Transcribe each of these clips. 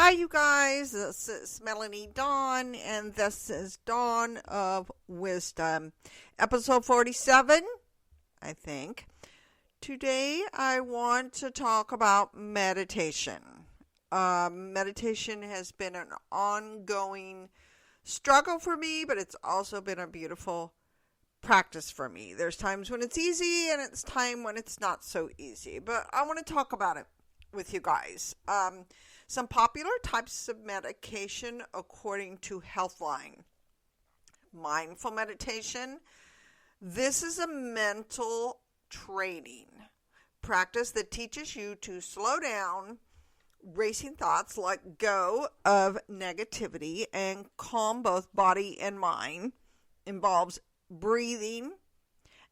Hi, you guys. This is Melanie Dawn, and this is Dawn of Wisdom, episode 47, I think. Today, I want to talk about meditation. Meditation has been an ongoing struggle for me, but it's also been a beautiful practice for me. There's times when it's easy, and it's time when it's not so easy. But I want to talk about it with you guys. Some popular types of medication according to Healthline. Mindful meditation. This is a mental training practice that teaches you to slow down racing thoughts, let go of negativity, and calm both body and mind. Involves breathing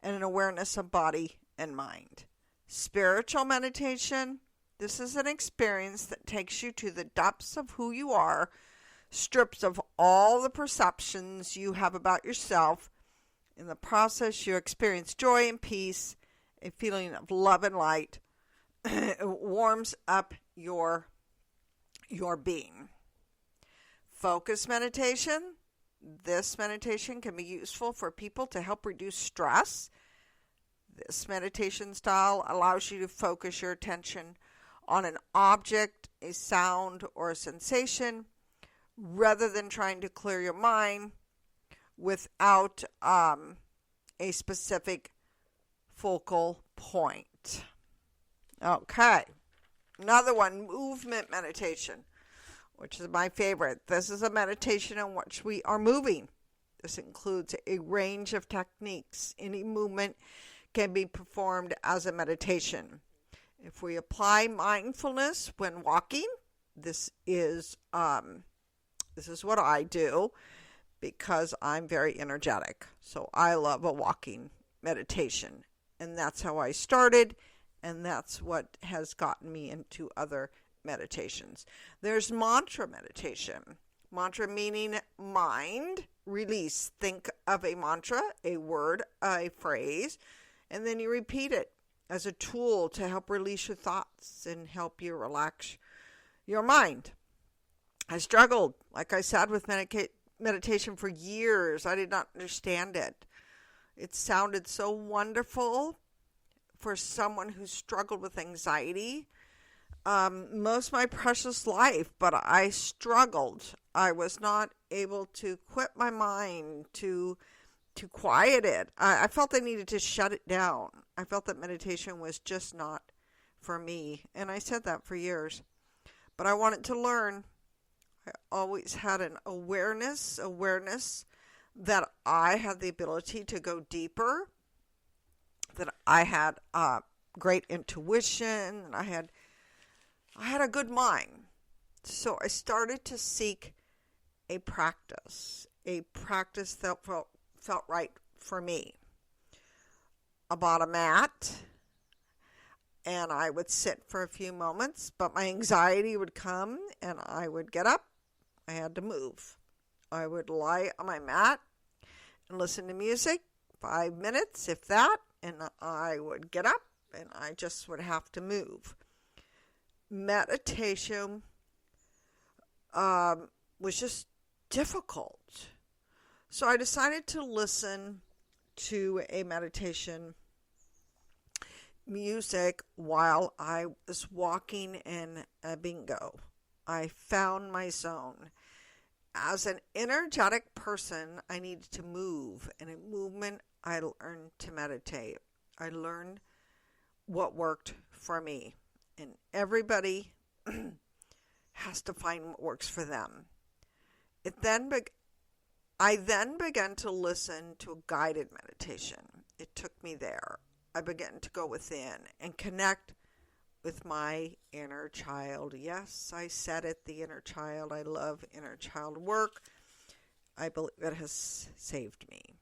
and an awareness of body and mind. Spiritual meditation. This is an experience that takes you to the depths of who you are, strips of all the perceptions you have about yourself. In the process, you experience joy and peace, a feeling of love and light. It warms up your being. Focus meditation. This meditation can be useful for people to help reduce stress. This meditation style allows you to focus your attention on an object, a sound, or a sensation, rather than trying to clear your mind without a specific focal point. Okay, another one, movement meditation, which is my favorite. This is a meditation in which we are moving. This includes a range of techniques. Any movement can be performed as a meditation. If we apply mindfulness when walking, this is what I do because I'm very energetic. So I love a walking meditation. And that's how I started, and that's what has gotten me into other meditations. There's mantra meditation. Mantra meaning mind, release. Think of a mantra, a word, a phrase, and then you repeat it as a tool to help release your thoughts and help you relax your mind. I struggled, like I said, with meditation for years. I did not understand it. It sounded so wonderful for someone who struggled with anxiety most of my precious life, but I struggled. I was not able to quit my mind, to quiet it. I felt I needed to shut it down. I felt that meditation was just not for me. And I said that for years. But I wanted to learn. I always had an awareness that I had the ability to go deeper, that I had great intuition, and I had a good mind. So I started to seek a practice that felt right for me. I bought a mat, and I would sit for a few moments, but my anxiety would come, and I would get up. I had to move. I would lie on my mat and listen to music, 5 minutes, if that, and I would get up, and I just would have to move. Meditation was just difficult. So I decided to listen to a meditation music while I was walking in a bingo. I found my zone. As an energetic person, I needed to move. And in movement, I learned to meditate. I learned what worked for me. And everybody has to find what works for them. I then began to listen to a guided meditation. It took me there. I began to go within and connect with my inner child. Yes, I said it, the inner child. I love inner child work. I believe it has saved me.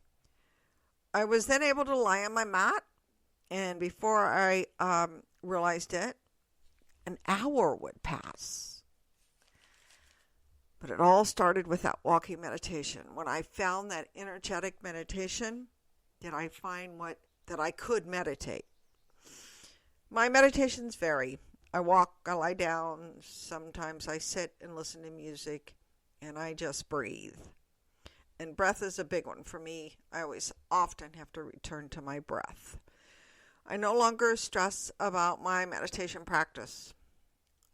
I was then able to lie on my mat, and before I realized it, an hour would pass. But it all started with that walking meditation. When I found that energetic meditation, did I find that I could meditate. My meditations vary. I walk, I lie down, sometimes I sit and listen to music, and I just breathe. And breath is a big one for me. I always often have to return to my breath. I no longer stress about my meditation practice.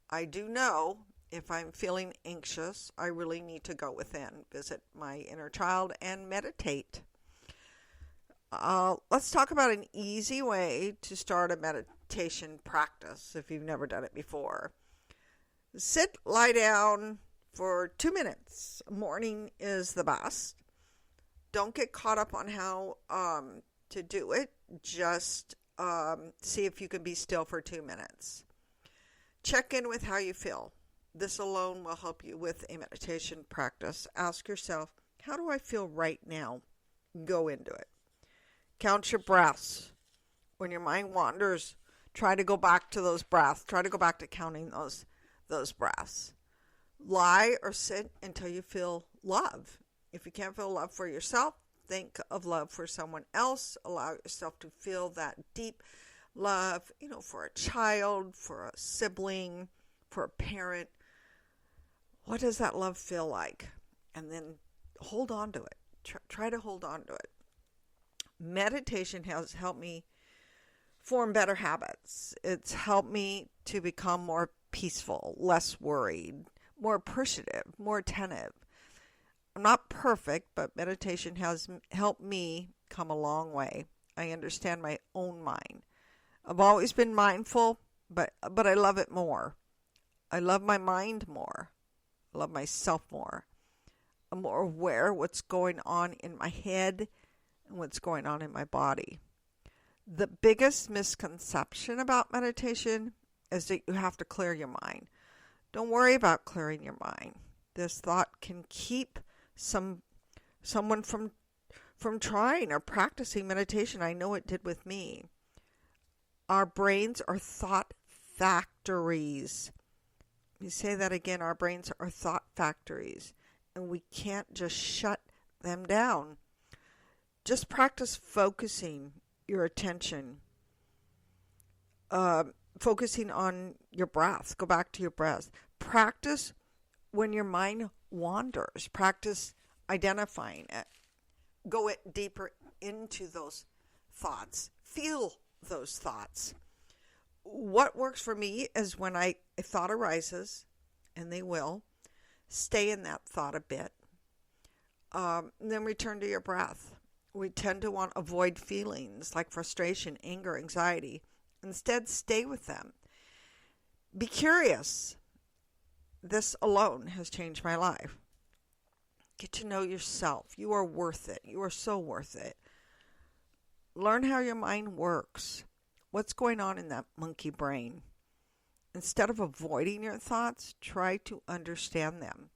I do know if I'm feeling anxious, I really need to go within, visit my inner child, and meditate. Let's talk about an easy way to start a meditation practice if you've never done it before. Sit, lie down for 2 minutes. Morning is the best. Don't get caught up on how to do it. Just see if you can be still for 2 minutes. Check in with how you feel. This alone will help you with a meditation practice. Ask yourself, how do I feel right now? Go into it. Count your breaths. When your mind wanders, try to go back to those breaths. Try to go back to counting those breaths. Lie or sit until you feel love. If you can't feel love for yourself, think of love for someone else. Allow yourself to feel that deep love, for a child, for a sibling, for a parent. What does that love feel like? And then hold on to it. Try to hold on to it. Meditation has helped me form better habits. It's helped me to become more peaceful, less worried, more appreciative, more attentive. I'm not perfect, but meditation has helped me come a long way. I understand my own mind. I've always been mindful, but I love it more. I love my mind more. I love myself more. I'm more aware of what's going on in my head and what's going on in my body. The biggest misconception about meditation is that you have to clear your mind. Don't worry about clearing your mind. This thought can keep someone from trying or practicing meditation. I know it did with me. Our brains are thought factories. Let me say that again. Our brains are thought factories, and we can't just shut them down. Just practice focusing your attention, focusing on your breath. Go back to your breath. Practice when your mind wanders. Practice identifying it. Go deeper into those thoughts. Feel those thoughts. What works for me is when a thought arises, and they will, stay in that thought a bit, then return to your breath. We tend to want to avoid feelings like frustration, anger, anxiety. Instead, stay with them. Be curious. This alone has changed my life. Get to know yourself. You are worth it. You are so worth it. Learn how your mind works. What's going on in that monkey brain? Instead of avoiding your thoughts, try to understand them.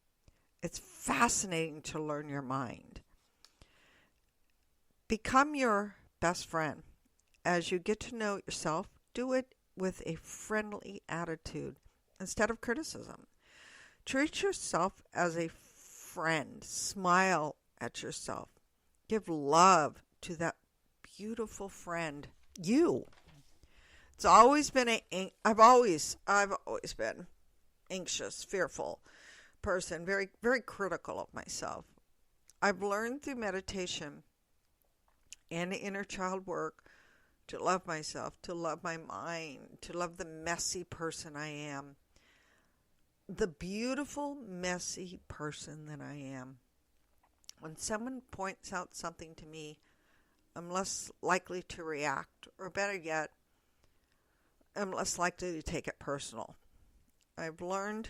It's fascinating to learn your mind. Become your best friend. As you get to know yourself, do it with a friendly attitude instead of criticism. Treat yourself as a friend. Smile at yourself. Give love to that beautiful friend, you. It's always been I've always been anxious, fearful person, very, very critical of myself. I've learned through meditation and inner child work to love myself, to love my mind, to love the messy person I am, the beautiful, messy person that I am. When someone points out something to me, I'm less likely to react, or better yet, I'm less likely to take it personal. I've learned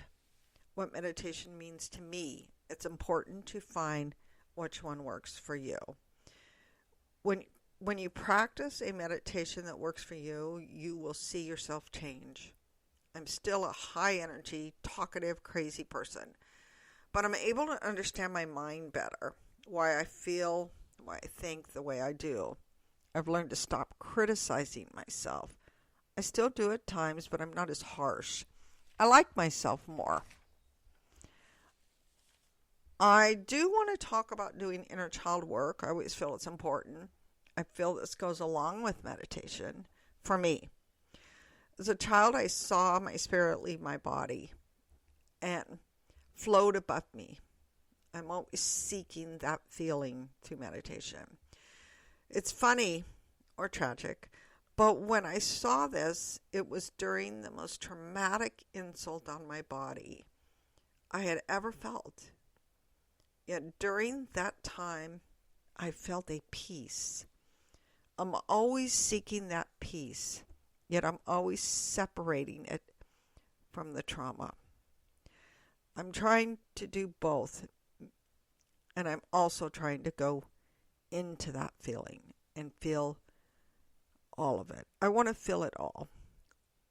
what meditation means to me. It's important to find which one works for you. When you practice a meditation that works for you, you will see yourself change. I'm still a high-energy, talkative, crazy person, but I'm able to understand my mind better, why I feel, why I think the way I do. I've learned to stop criticizing myself. I still do at times, but I'm not as harsh. I like myself more. I do want to talk about doing inner child work. I always feel it's important. I feel this goes along with meditation for me. As a child, I saw my spirit leave my body and float above me. I'm always seeking that feeling through meditation. It's funny or tragic, but when I saw this, it was during the most traumatic insult on my body I had ever felt. Yet during that time, I felt a peace. I'm always seeking that peace, yet I'm always separating it from the trauma. I'm trying to do both, and I'm also trying to go into that feeling and feel all of it. I want to feel it all.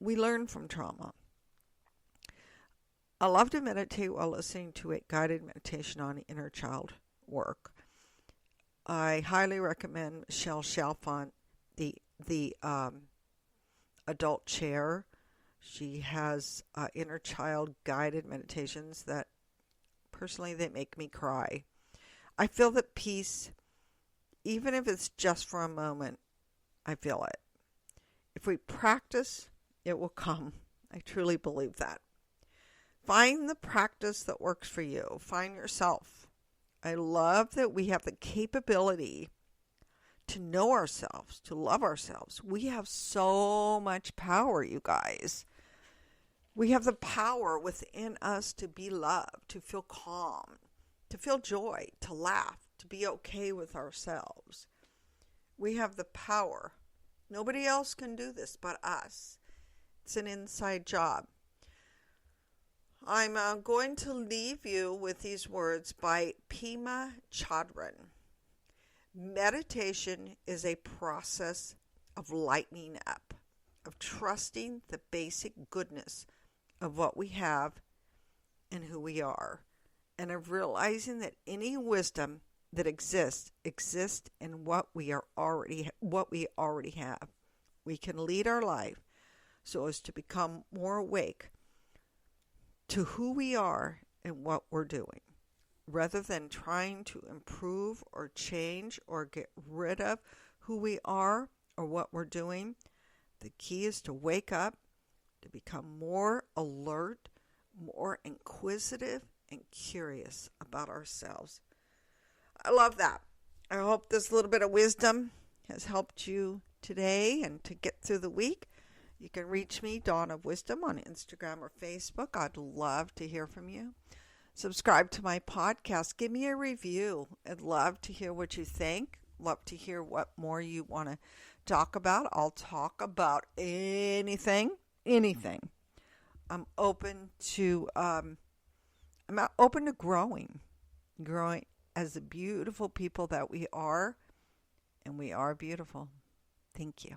We learn from trauma. I love to meditate while listening to a guided meditation on inner child work. I highly recommend Michelle Chalfant, the adult chair. She has inner child guided meditations that personally they make me cry. I feel that peace, even if it's just for a moment, I feel it. If we practice, it will come. I truly believe that. Find the practice that works for you. Find yourself. I love that we have the capability to know ourselves, to love ourselves. We have so much power, you guys. We have the power within us to be loved, to feel calm, to feel joy, to laugh, to be okay with ourselves. We have the power. Nobody else can do this but us. It's an inside job. I'm going to leave you with these words by Pema Chodron. Meditation is a process of lightening up, of trusting the basic goodness of what we have and who we are, and of realizing that any wisdom that exists in what we already have. We can lead our life so as to become more awake to who we are and what we're doing, rather than trying to improve or change or get rid of who we are or what we're doing. The key is to wake up, to become more alert, more inquisitive, and curious about ourselves. I love that. I hope this little bit of wisdom has helped you today and to get through the week. You can reach me, Dawn of Wisdom, on Instagram or Facebook. I'd love to hear from you. Subscribe to my podcast. Give me a review. I'd love to hear what you think. Love to hear what more you want to talk about. I'll talk about anything. I'm open to growing as the beautiful people that we are, and we are beautiful. Thank you.